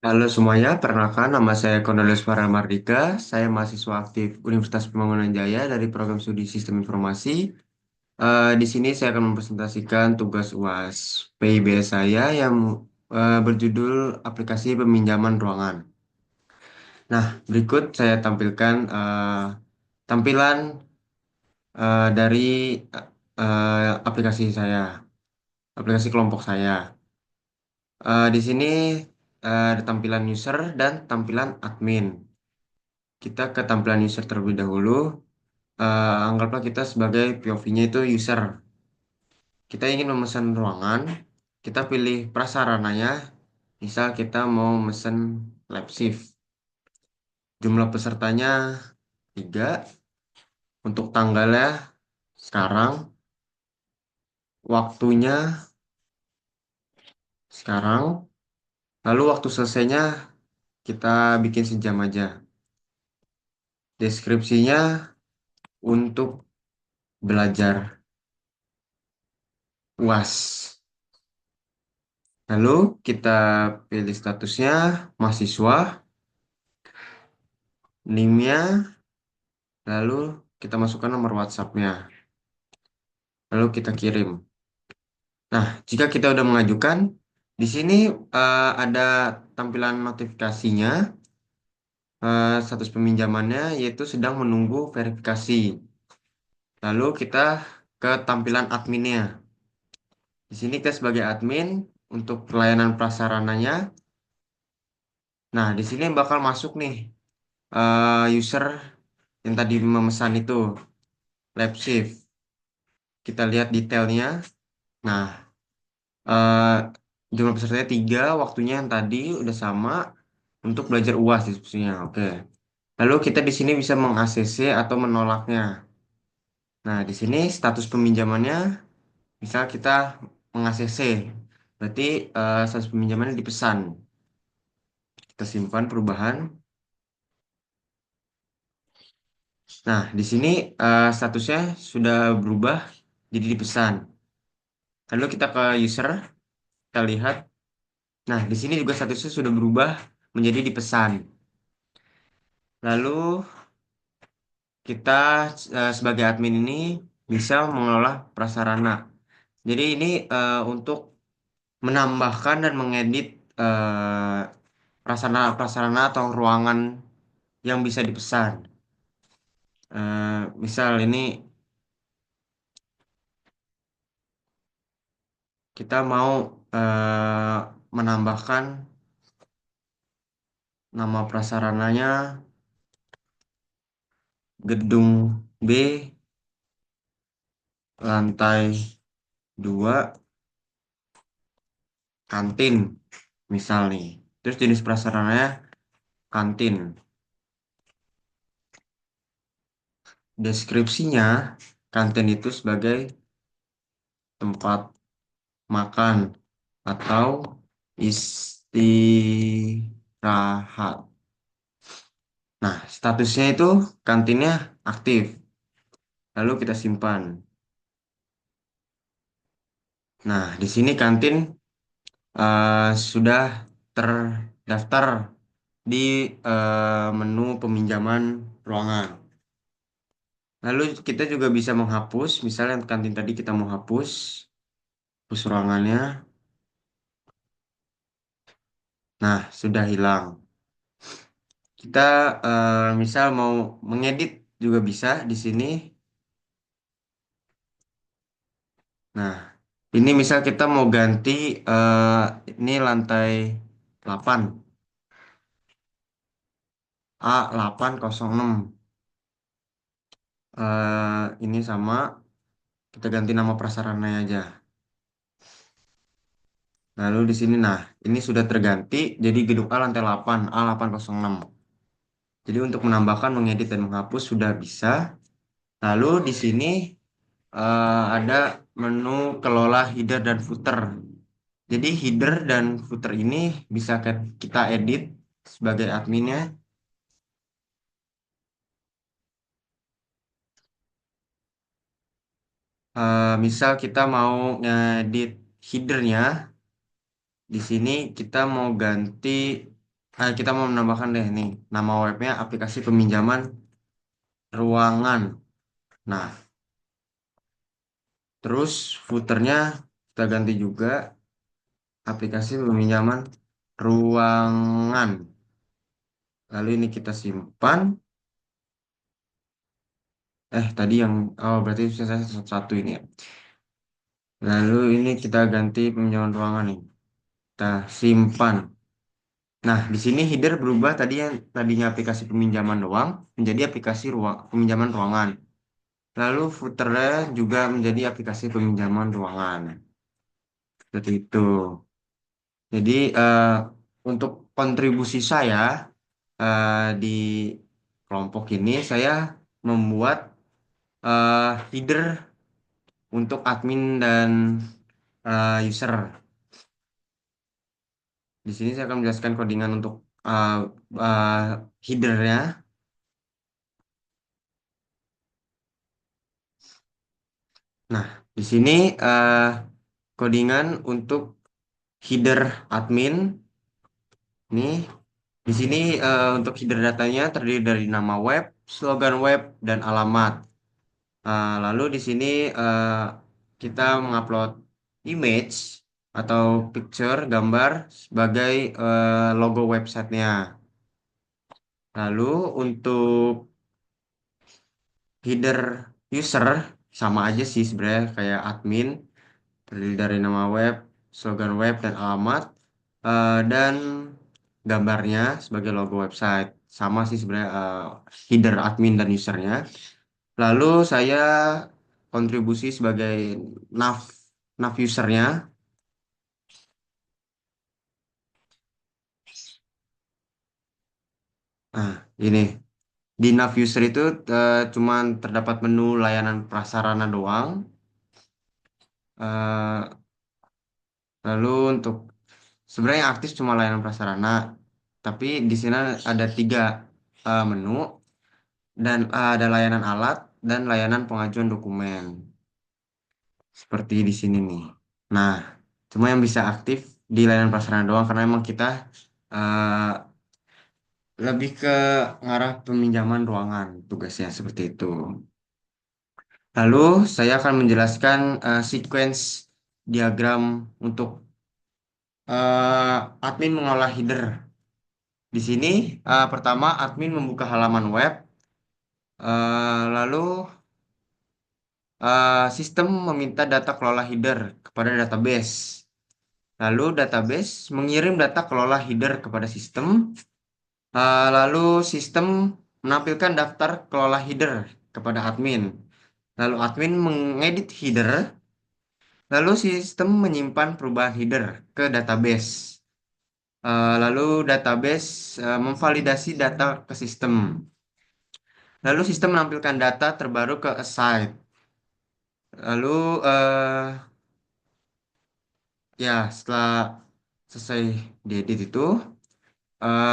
Halo semuanya, perkenalkan nama saya Cornelius Farah Mardika. Saya mahasiswa aktif Universitas Pembangunan Jaya dari program studi Sistem Informasi. Di sini saya akan mempresentasikan tugas UAS PIB saya yang berjudul Aplikasi Peminjaman Ruangan. Nah, berikut saya tampilkan tampilan dari aplikasi saya, aplikasi kelompok saya. Di sini ada tampilan user dan tampilan admin. Kita ke tampilan user terlebih dahulu. Anggaplah kita sebagai POV-nya itu user. Kita ingin memesan ruangan, kita pilih prasarananya. Misal kita mau mesen lab shift. Jumlah pesertanya 3. Untuk tanggalnya sekarang, waktunya sekarang. Lalu waktu selesainya kita bikin sejam aja. Deskripsinya untuk belajar UAS. Lalu kita pilih statusnya mahasiswa, NIM-nya, lalu kita masukkan nomor WhatsApp-nya, lalu kita kirim. Nah, jika kita udah mengajukan, di sini ada tampilan notifikasinya, status peminjamannya yaitu sedang menunggu verifikasi. Lalu kita ke tampilan adminnya. Di sini kita sebagai admin untuk pelayanan prasarananya. Nah, di sini bakal masuk nih user yang tadi memesan itu, lab shift. Kita lihat detailnya. Nah, eh, jumlah pesertanya 3, waktunya yang tadi udah sama untuk belajar UAS diskusinya. Oke. Lalu kita di sini bisa meng-ACC atau menolaknya. Nah, di sini status peminjamannya misal kita meng-ACC. Berarti status peminjamannya dipesan. Kita simpan perubahan. Nah, di sini statusnya sudah berubah jadi dipesan. Lalu kita ke user, kita lihat. Nah, di sini juga statusnya sudah berubah menjadi dipesan. Lalu kita sebagai admin ini bisa mengelola prasarana. Jadi ini untuk menambahkan dan mengedit prasarana-prasarana atau ruangan yang bisa dipesan. Misal ini kita mau menambahkan nama prasarananya gedung B lantai 2 kantin misal nih. Terus jenis prasarananya kantin. Deskripsinya, kantin itu sebagai tempat makan atau istirahat. Nah, statusnya itu kantinnya aktif. Lalu kita simpan. Nah, di sini kantin sudah terdaftar di menu peminjaman ruangan. Lalu kita juga bisa menghapus, misalnya kantin tadi kita mau hapus ruangannya. Nah, sudah hilang. Kita misal mau mengedit juga bisa di sini. Nah, ini misal kita mau ganti eh, ini lantai 8 A806. Ini sama kita ganti nama prasarananya aja. Lalu di sini nah, ini sudah terganti jadi gedung A lantai 8 A806. Jadi untuk menambahkan, mengedit dan menghapus sudah bisa. Lalu di sini ada menu kelola header dan footer. Jadi header dan footer ini bisa kita edit sebagai adminnya. Misal kita mau ngedit headernya, di sini kita mau ganti. Kita mau menambahkan deh nih nama webnya aplikasi peminjaman ruangan. Nah, terus footernya kita ganti juga aplikasi peminjaman ruangan. Lalu ini kita simpan. Tadi yang berarti saya satu ini ya. Lalu ini kita ganti peminjaman ruangan nih. Kita simpan. Nah, di sini header berubah tadi yang tadinya aplikasi peminjaman doang menjadi aplikasi peminjaman ruangan. Lalu footernya juga menjadi aplikasi peminjaman ruangan. Seperti itu. Jadi untuk kontribusi saya di kelompok ini saya membuat header untuk admin dan user. Di sini saya akan menjelaskan codingan untuk uh, uh, headernya. Nah, di sini codingan untuk header admin. Nih, di sini untuk header datanya terdiri dari nama web, slogan web, dan alamat. Lalu di sini eh, kita mengupload image atau picture, gambar sebagai logo websitenya. Lalu untuk header user sama aja sih sebenarnya kayak admin, terdiri dari nama web, slogan web, dan alamat, dan gambarnya sebagai logo website. Sama sih sebenarnya header admin dan usernya. Lalu saya kontribusi sebagai nav nav usernya. Nah, ini di nav user itu cuman terdapat menu layanan prasarana doang. Eh, Lalu untuk sebenarnya yang aktif cuma layanan prasarana, tapi di sini ada tiga menu dan ada layanan alat dan layanan pengajuan dokumen seperti di sini nih. Nah, cuma yang bisa aktif di layanan prasarana doang karena emang kita eh, lebih ke ngarah peminjaman ruangan tugasnya seperti itu. Lalu saya akan menjelaskan sequence diagram untuk admin mengolah header. Di sini pertama admin membuka halaman web, lalu sistem meminta data kelola header kepada database. Lalu database mengirim data kelola header kepada sistem. Lalu sistem menampilkan daftar kelola header kepada admin. Lalu admin mengedit header. Lalu sistem menyimpan perubahan header ke database. Lalu database memvalidasi data ke sistem. Lalu sistem menampilkan data terbaru ke site. Lalu ya setelah selesai diedit itu,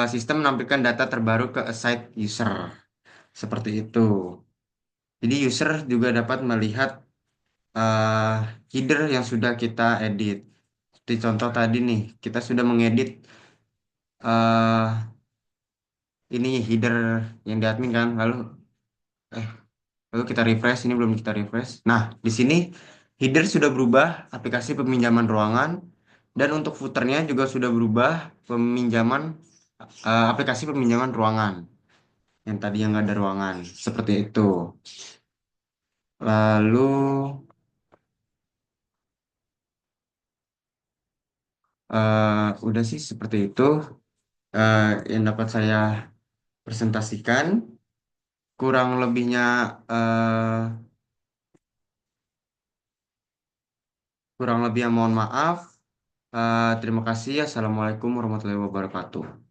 sistem menampilkan data terbaru ke site user. Seperti itu. Jadi user juga dapat melihat eh, header yang sudah kita edit. Seperti contoh tadi nih, kita sudah mengedit eh ini header yang di admin kan. Eh, Lalu kita refresh. Ini belum kita refresh. Nah, di sini header sudah berubah aplikasi peminjaman ruangan dan untuk footernya juga sudah berubah peminjaman aplikasi peminjaman ruangan yang tadi yang nggak ada ruangan seperti itu. Lalu udah sih seperti itu eh, yang dapat saya presentasikan. Kurang lebihnya eh, kurang lebihnya mohon maaf. Terima kasih. Assalamualaikum warahmatullahi wabarakatuh.